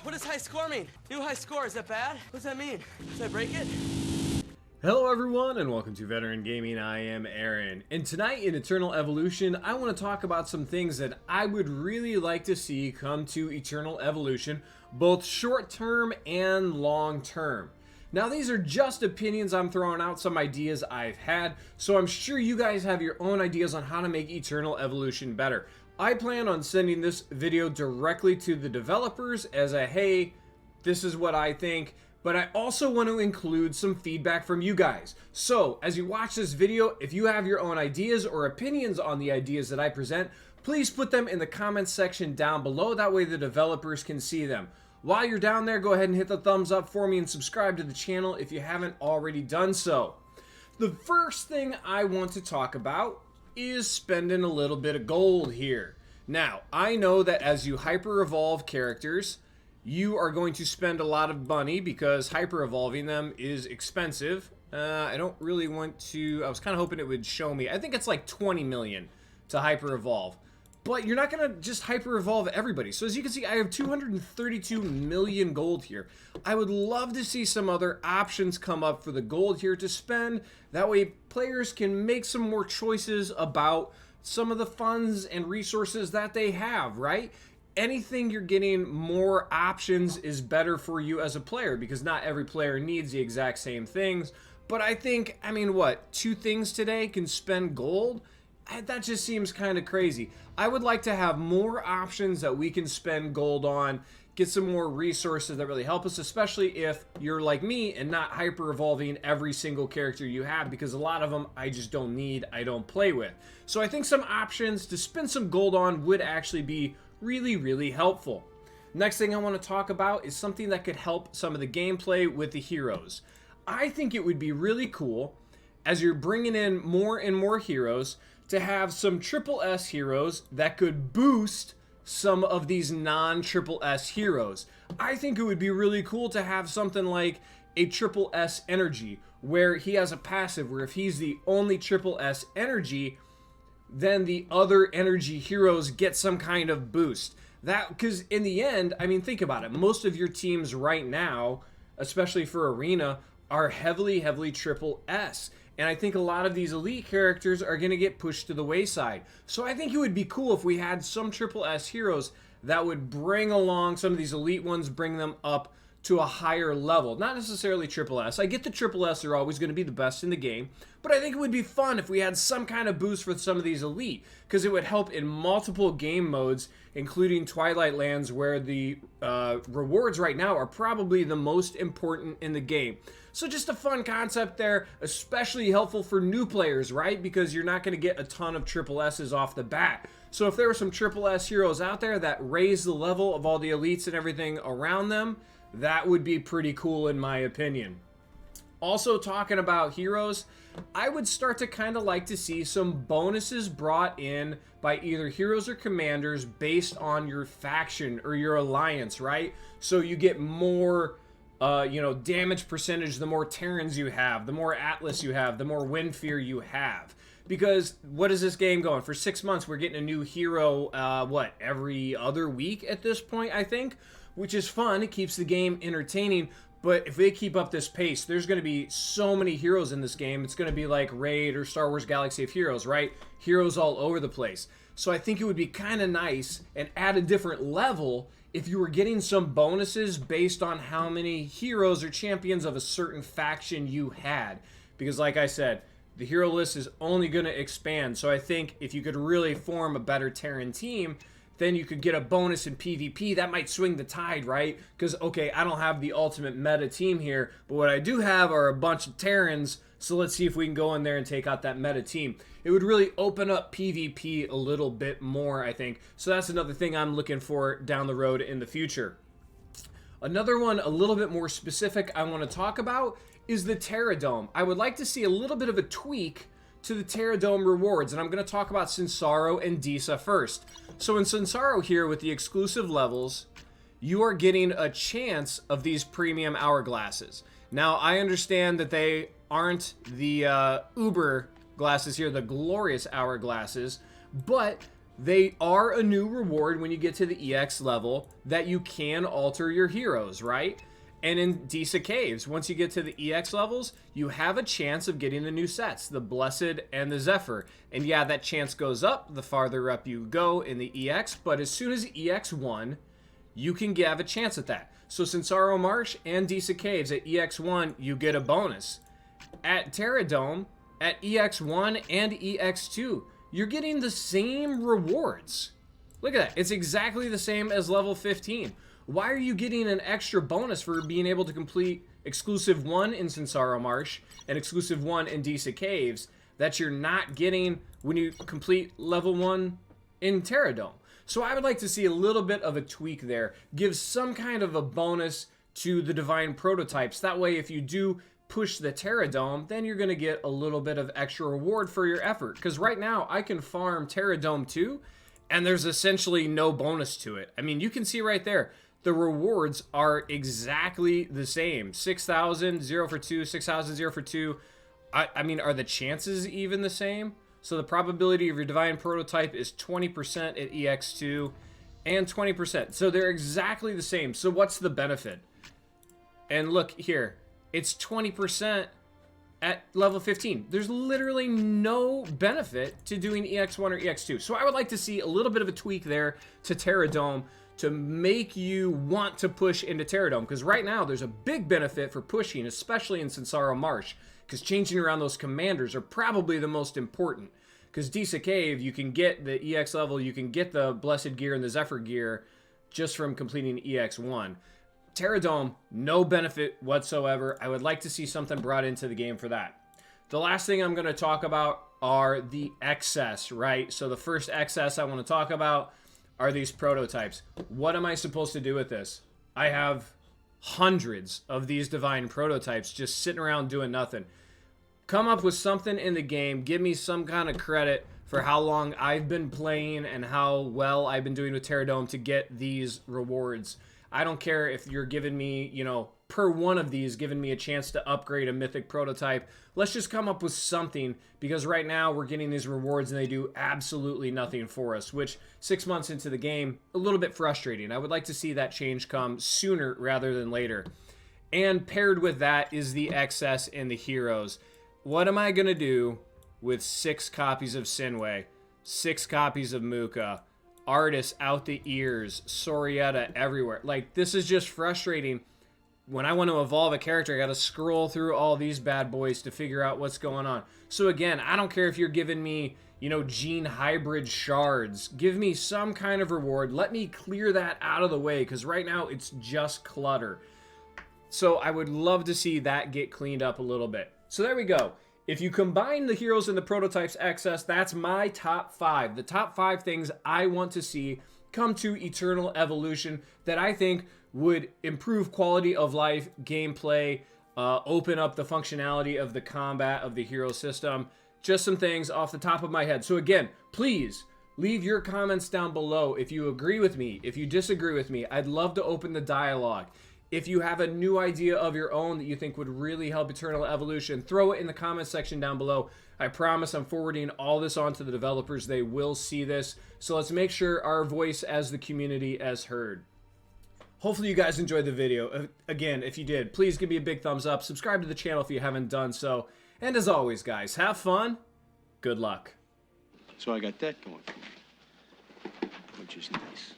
What does high score mean? New high score, is that bad? What does that mean? Should I break it? Hello everyone and welcome to Veteran Gaming. I am Aaron, and tonight in Eternal Evolution I want to talk about some things that I would really like to see come to Eternal Evolution, both short term and long term. Now these are just opinions I'm throwing out, some ideas I've had, so I'm sure you guys have your own ideas on how to make Eternal Evolution better. I plan on sending this video directly to the developers as a hey, this is what I think. But I also want to include some feedback from you guys. So, as you watch this video, if you have your own ideas or opinions on the ideas that I present, please put them in the comments section down below. That way the developers can see them. While you're down there, go ahead and hit the thumbs up for me and subscribe to the channel if you haven't already done so. The first thing I want to talk about is spending a little bit of gold here. Now, I know that as you hyper-evolve characters, you are going to spend a lot of money because hyper-evolving them is expensive. I don't really want to... I was kind of hoping it would show me. I think it's like 20 million to hyper-evolve. But you're not going to just hyper-evolve everybody. So as you can see, I have 232 million gold here. I would love to see some other options come up for the gold here to spend. That way players can make some more choices about some of the funds and resources that they have, right? Anything you're getting more options is better for you as a player because not every player needs the exact same things. But I think, I mean, what, 2 things today can spend gold? That just seems kind of crazy. I would like to have more options that we can spend gold on, get some more resources that really help us, especially if you're like me and not hyper evolving every single character you have, because a lot of them I just don't need, I don't play with. So I think some options to spend some gold on would actually be really helpful. Next thing I want to talk about is something that could help some of the gameplay with the heroes. I think it would be really cool, as you're bringing in more and more heroes, to have some triple S heroes that could boost some of these non-triple S heroes. I think it would be really cool to have something like a triple S energy, where he has a passive where if he's the only triple S energy, then the other energy heroes get some kind of boost. That, because in the end, I mean, think about it. Most of your teams right now, especially for Arena, are heavily triple S. And I think a lot of these elite characters are going to get pushed to the wayside. So I think it would be cool if we had some triple S heroes that would bring along some of these elite ones, bring them up to a higher level. Not necessarily triple S. I get the triple S are always going to be the best in the game, but I think it would be fun if we had some kind of boost for some of these elite, because it would help in multiple game modes, including Twilight Lands, where the rewards right now are probably the most important in the game. So just a fun concept there, especially helpful for new players, right? Because you're not going to get a ton of triple S's off the bat. So if there were some triple S heroes out there that raise the level of all the elites and everything around them, that would be pretty cool in my opinion. Also, talking about heroes, I would start to kind of like to see some bonuses brought in by either heroes or commanders based on your faction or your alliance, right? So you get more damage percentage the more Terrans you have, the more Atlas you have, the more Wind Fear you have. Because what is this game going? For 6 months, we're getting a new hero, every other week at this point, I think, which is fun. It keeps the game entertaining. But if they keep up this pace, there's going to be so many heroes in this game. It's going to be like Raid or Star Wars Galaxy of Heroes, right? Heroes all over the place. So I think it would be kind of nice and at a different level if you were getting some bonuses based on how many heroes or champions of a certain faction you had. Because like I said, the hero list is only going to expand. So I think if you could really form a better Terran team, then you could get a bonus in PvP. That might swing the tide, right? Because, okay, I don't have the ultimate meta team here, but what I do have are a bunch of Terrans, so let's see if we can go in there and take out that meta team. It would really open up PvP a little bit more, I think. So that's another thing I'm looking for down the road in the future. Another one a little bit more specific I want to talk about is the Terradome. I would like to see a little bit of a tweak to the Terradome rewards, and I'm going to talk about Sinsaro and Disa first. So in Sinsaro here, with the exclusive levels, you are getting a chance of these premium hourglasses. Now, I understand that they aren't the Uber glasses here, the glorious hourglasses, but they are a new reward when you get to the EX level that you can alter your heroes, right? And in Disa Caves, once you get to the EX levels, you have a chance of getting the new sets, the Blessed and the Zephyr. And yeah, that chance goes up the farther up you go in the EX, but as soon as EX1, you can have a chance at that. So Sinsaro Marsh and Disa Caves at EX1, you get a bonus. At Terradome, at EX1 and EX2, you're getting the same rewards. Look at that. It's exactly the same as level 15. Why are you getting an extra bonus for being able to complete exclusive 1 in Sinsaro Marsh and exclusive 1 in Disa Caves that you're not getting when you complete level 1 in Terradome? So I would like to see a little bit of a tweak there. Give some kind of a bonus to the divine prototypes. That way, if you do push the Terradome, then you're going to get a little bit of extra reward for your effort. Because right now, I can farm Terradome 2, and there's essentially no bonus to it. I mean, you can see right there, the rewards are exactly the same. 6,000, 0 for 2, 6,000, 0 for 2. I mean, are the chances even the same? So the probability of your divine prototype is 20% at EX2 and 20%. So they're exactly the same. So what's the benefit? And look here, it's 20% at level 15. There's literally no benefit to doing EX1 or EX2. So I would like to see a little bit of a tweak there to Terradome to make you want to push into Terradome. Because right now, there's a big benefit for pushing, especially in Sinsaro Marsh. Because changing around those commanders are probably the most important. Because Disa Cave, you can get the EX level, you can get the Blessed gear and the Zephyr gear just from completing EX1. Terradome, no benefit whatsoever. I would like to see something brought into the game for that. The last thing I'm going to talk about are the excess, right? So the first excess I want to talk about are these prototypes. What am I supposed to do with this? I have hundreds of these divine prototypes just sitting around doing nothing. Come up with something in the game. Give me some kind of credit for how long I've been playing and how well I've been doing with Terradome to get these rewards. I don't care if you're giving me, you know, per one of these, giving me a chance to upgrade a mythic prototype. Let's just come up with something, because right now we're getting these rewards and they do absolutely nothing for us, which 6 months into the game, a little bit frustrating. I would like to see that change come sooner rather than later. And paired with that is the excess in the heroes. What am I going to do with 6 copies of Sinway, 6 copies of Muka, Artis out the ears, Sorietta everywhere? Like, this is just frustrating. When I want to evolve a character, I got to scroll through all these bad boys to figure out what's going on. So again, I don't care if you're giving me, you know, gene hybrid shards. Give me some kind of reward. Let me clear that out of the way, because right now it's just clutter. So I would love to see that get cleaned up a little bit. So there we go. If you combine the heroes and the prototypes excess, that's my top 5. The top 5 things I want to see come to Eternal Evolution that I think would improve quality of life, gameplay, open up the functionality of the combat of the hero system. Just some things off the top of my head. So again, please leave your comments down below if you agree with me, if you disagree with me. I'd love to open the dialogue. If you have a new idea of your own that you think would really help Eternal Evolution, throw it in the comment section down below. I promise I'm forwarding all this on to the developers. They will see this. So let's make sure our voice as the community is heard. Hopefully you guys enjoyed the video. Again, if you did, please give me a big thumbs up. Subscribe to the channel if you haven't done so. And as always, guys, have fun. Good luck. So I got that going for me, which is nice.